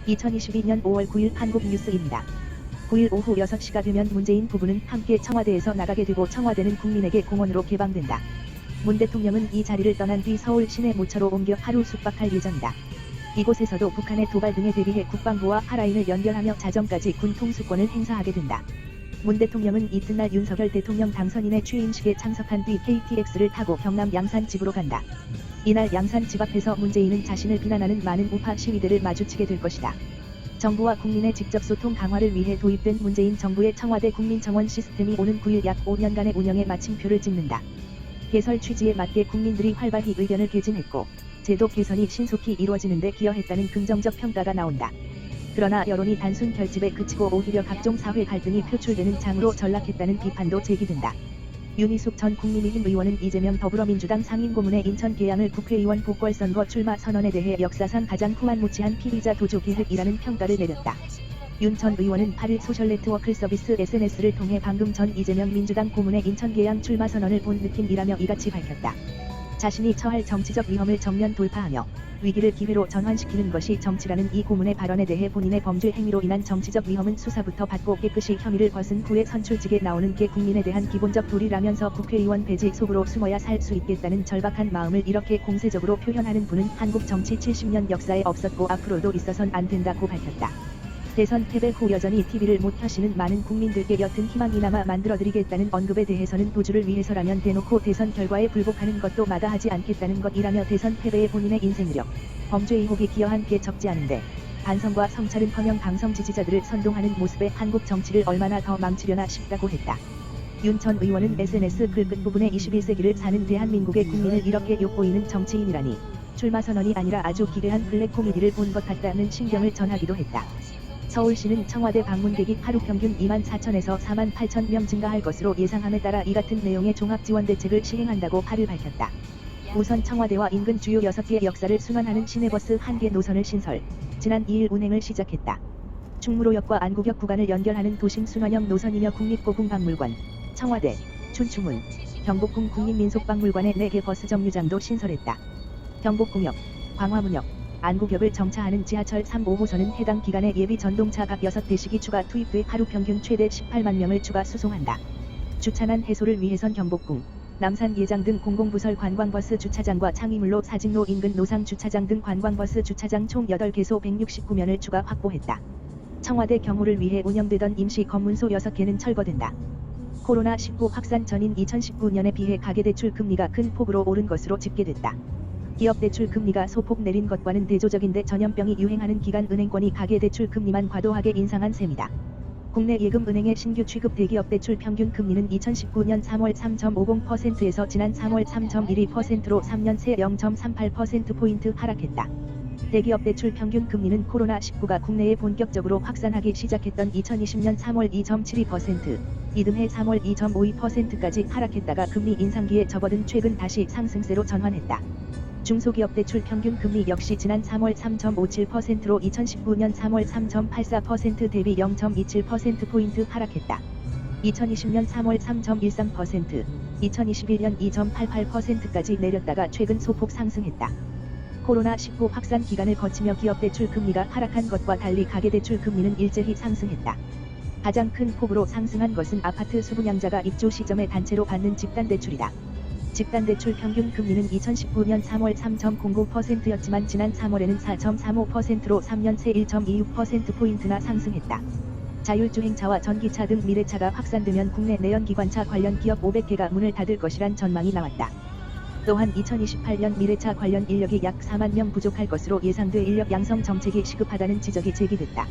2022년 5월 9일 한국 뉴스입니다. 9일 오후 6시가 되면 문재인 부부는 함께 청와대에서 나가게 되고 청와대는 국민에게 공원으로 개방된다. 문 대통령은 이 자리를 떠난 뒤 서울 시내 모처로 옮겨 하루 숙박할 예정이다. 이곳에서도 북한의 도발 등에 대비해 국방부와 하라인을 연결하며 자정까지 군 통수권을 행사하게 된다. 문 대통령은 이튿날 윤석열 대통령 당선인의 취임식에 참석한 뒤 KTX를 타고 경남 양산 집으로 간다. 이날 양산 집 앞에서 문재인은 자신을 비난하는 많은 우파 시위대를 마주치게 될 것이다. 정부와 국민의 직접 소통 강화를 위해 도입된 문재인 정부의 청와대 국민청원 시스템이 오는 9일 약 5년간의 운영에 마침표를 찍는다. 개설 취지에 맞게 국민들이 활발히 의견을 개진했고 제도 개선이 신속히 이루어지는 데 기여했다는 긍정적 평가가 나온다. 그러나 여론이 단순 결집에 그치고 오히려 각종 사회 갈등이 표출되는 장으로 전락했다는 비판도 제기된다. 윤희숙 전 국민의힘 의원은 이재명 더불어민주당 상임고문의 인천 계양을 국회의원 보궐선거 출마 선언에 대해 역사상 가장 후한무치한 피의자 도주 계획이라는 평가를 내렸다. 윤 전 의원은 8일 소셜네트워크 서비스 SNS를 통해 방금 전 이재명 민주당 고문의 인천 계양 출마 선언을 본 느낌이라며 이같이 밝혔다. 자신이 처할 정치적 위험을 정면 돌파하며 위기를 기회로 전환시키는 것이 정치라는 이 고문의 발언에 대해 본인의 범죄 행위로 인한 정치적 위험은 수사부터 받고 깨끗이 혐의를 벗은 후에 선출직에 나오는 게 국민에 대한 기본적 도리라면서 국회의원 배지 속으로 숨어야 살 수 있겠다는 절박한 마음을 이렇게 공세적으로 표현하는 분은 한국 정치 70년 역사에 없었고 앞으로도 있어선 안 된다고 밝혔다. 대선 패배 후 여전히 TV를 못 켜시는 많은 국민들께 옅은 희망이나마 만들어드리겠다는 언급에 대해서는 도주를 위해서라면 대놓고 대선 결과에 불복하는 것도 마다하지 않겠다는 것이라며 대선 패배에 본인의 인생 의력, 범죄 의혹이 기여한 게 적지 않은데 반성과 성찰은커녕 방송 지지자들을 선동하는 모습에 한국 정치를 얼마나 더 망치려나 싶다고 했다. 윤 전 의원은 SNS 글 끝부분에 21세기를 사는 대한민국의 국민을 이렇게 욕보이는 정치인이라니 출마 선언이 아니라 아주 기괴한 블랙 코미디를 본 것 같다는 신경을 전하기도 했다. 서울시는 청와대 방문객이 하루 평균 2만 4천에서 4만 8천 명 증가할 것으로 예상함에 따라 이 같은 내용의 종합지원대책을 시행한다고 8일 밝혔다. 우선 청와대와 인근 주요 6개의 역사를 순환하는 시내버스 1개 노선을 신설, 지난 2일 운행을 시작했다. 충무로역과 안국역 구간을 연결하는 도심 순환형 노선이며 국립고궁박물관, 청와대, 춘추문, 경복궁 국립민속박물관의 4개 버스 정류장도 신설했다. 경복궁역, 광화문역, 안국역을 정차하는 지하철 3, 5호선은 해당 기간에 예비 전동차 각 6대씩이 추가 투입돼 하루 평균 최대 18만 명을 추가 수송한다. 주차난 해소를 위해선 경복궁, 남산 예장 등 공공부설 관광버스 주차장과 창의물로 사직로 인근 노상 주차장 등 관광버스 주차장 총 8개소 169면을 추가 확보했다. 청와대 경호를 위해 운영되던 임시 검문소 6개는 철거된다. 코로나19 확산 전인 2019년에 비해 가계대출 금리가 큰 폭으로 오른 것으로 집계됐다. 기업대출 금리가 소폭 내린 것과는 대조적인데 전염병이 유행하는 기간 은행권이 가계대출 금리만 과도하게 인상한 셈이다. 국내 예금은행의 신규 취급 대기업 대출 평균 금리는 2019년 3월 3.50%에서 지난 3월 3.12%로 3년 새 0.38%포인트 하락했다. 대기업 대출 평균 금리는 코로나19가 국내에 본격적으로 확산하기 시작했던 2020년 3월 2.72%, 이듬해 3월 2.52%까지 하락했다가 금리 인상기에 접어든 최근 다시 상승세로 전환했다. 중소기업 대출 평균 금리 역시 지난 3월 3.57%로 2019년 3월 3.84% 대비 0.27%포인트 하락했다. 2020년 3월 3.13%, 2021년 2.88%까지 내렸다가 최근 소폭 상승했다. 코로나19 확산 기간을 거치며 기업 대출 금리가 하락한 것과 달리 가계대출 금리는 일제히 상승했다. 가장 큰 폭으로 상승한 것은 아파트 수분양자가 입주 시점에 단체로 받는 집단대출이다. 집단대출 평균 금리는 2019년 3월 3.09%였지만 지난 3월에는 4.35%로 3년 새 1.26%포인트나 상승했다. 자율주행차와 전기차 등 미래차가 확산되면 국내 내연기관차 관련 기업 500개가 문을 닫을 것이란 전망이 나왔다. 또한 2028년 미래차 관련 인력이 약 4만 명 부족할 것으로 예상돼 인력 양성 정책이 시급하다는 지적이 제기됐다.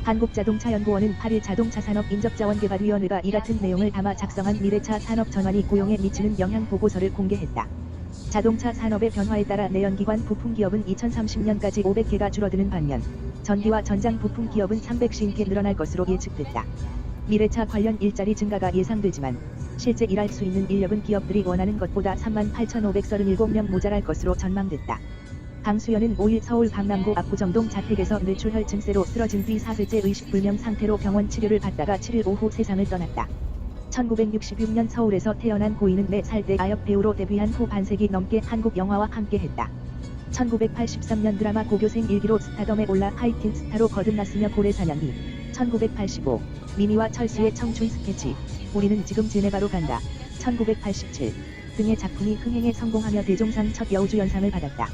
한국자동차연구원은 8일 자동차산업인접자원개발위원회가 이 같은 내용을 담아 작성한 미래차 산업 전환이 고용에 미치는 영향 보고서를 공개했다. 자동차 산업의 변화에 따라 내연기관 부품기업은 2030년까지 500개가 줄어드는 반면 전기와 전장 부품기업은 350개 늘어날 것으로 예측됐다. 미래차 관련 일자리 증가가 예상되지만 실제 일할 수 있는 인력은 기업들이 원하는 것보다 38,537명 모자랄 것으로 전망됐다. 강수연은 5일 서울 강남구 압구정동 자택에서 뇌출혈 증세로 쓰러진 뒤 4회째 의식불명 상태로 병원 치료를 받다가 7일 오후 세상을 떠났다. 1966년 서울에서 태어난 고인은 4살 때 아역 배우로 데뷔한 후 반세기 넘게 한국 영화와 함께했다. 1983년 드라마 고교생 일기로 스타덤에 올라 하이틴 스타로 거듭났으며 고래 사냥이 1985 미니와 철수의 청춘 스케치 우리는 지금 제네바로 간다 1987 등의 작품이 흥행에 성공하며 대종상 첫 여우주연상을 받았다.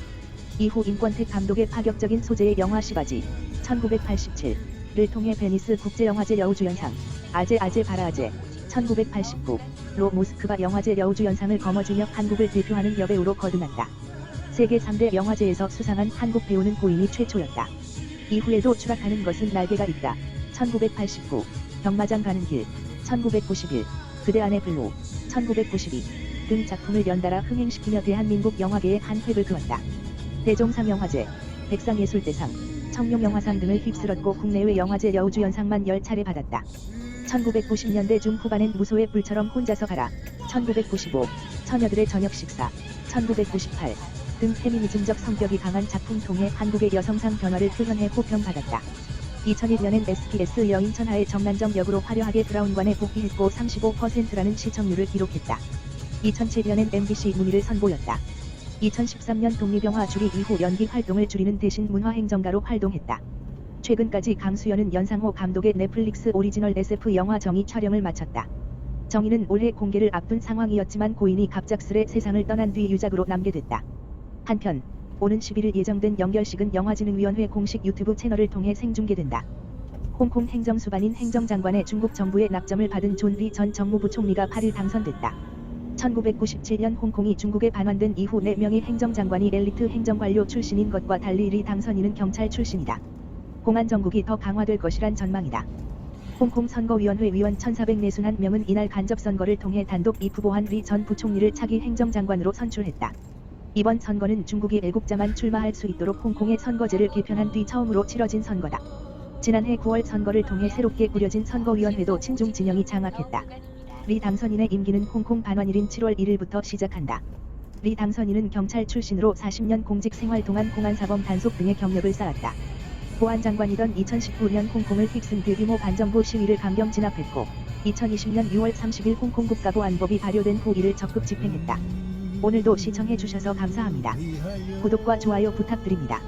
이후 임권택 감독의 파격적인 소재의 영화 시바지 1987를 통해 베니스 국제영화제 여우주연상 아제 바라 아제 1989로 모스크바 영화제 여우주연상을 거머쥐며 한국을 대표하는 여배우로 거듭났다. 세계 3대 영화제에서 수상한 한국 배우는 고인이 최초였다. 이후에도 추락하는 것은 날개가 있다. 1989 병마장 가는 길 1991 그대 안의 블루 1992 등 작품을 연달아 흥행시키며 대한민국 영화계에 한 획을 그었다. 대종상 영화제, 백상예술대상, 청룡영화상 등을 휩쓸었고 국내외 영화제 여우주연상만 10차례 받았다. 1990년대 중후반엔 무소의 불처럼 혼자서 가라, 1995, 처녀들의 저녁 식사, 1998 등 페미니즘적 성격이 강한 작품 통해 한국의 여성상 변화를 표현해 호평받았다. 2001년엔 SBS 여인 천하의 정난정 역으로 화려하게 브라운관에 복귀했고 35%라는 시청률을 기록했다. 2007년엔 MBC 문의를 선보였다. 2013년 독립영화 주리 이후 연기 활동을 줄이는 대신 문화행정가로 활동했다. 최근까지 강수연은 연상호 감독의 넷플릭스 오리지널 SF 영화 정의 촬영을 마쳤다. 정의는 올해 공개를 앞둔 상황이었지만 고인이 갑작스레 세상을 떠난 뒤 유작으로 남게 됐다. 한편 오는 11일 예정된 연결식은 영화진흥위원회 공식 유튜브 채널을 통해 생중계된다. 홍콩 행정수반인 행정장관의 중국 정부의 낙점을 받은 존 리 전 정무부총리가 8일 당선됐다. 1997년 홍콩이 중국에 반환된 이후 4명의 행정장관이 엘리트 행정관료 출신인 것과 달리 리 당선인은 경찰 출신이다. 공안 정국이 더 강화될 것이란 전망이다. 홍콩 선거위원회 위원 1441명은 이날 간접선거를 통해 단독 입후보한 리 전 부총리를 차기 행정장관으로 선출했다. 이번 선거는 중국이 애국자만 출마할 수 있도록 홍콩의 선거제를 개편한 뒤 처음으로 치러진 선거다. 지난해 9월 선거를 통해 새롭게 꾸려진 선거위원회도 친중 진영이 장악했다. 리 당선인의 임기는 홍콩 반환일인 7월 1일부터 시작한다. 리 당선인은 경찰 출신으로 40년 공직 생활 동안 공안사범 단속 등의 경력을 쌓았다. 보안장관이던 2019년 홍콩을 휩쓴 대규모 반정부 시위를 강경 진압했고 2020년 6월 30일 홍콩 국가보안법이 발효된 후 이를 적극 집행했다. 오늘도 시청해주셔서 감사합니다. 구독과 좋아요 부탁드립니다.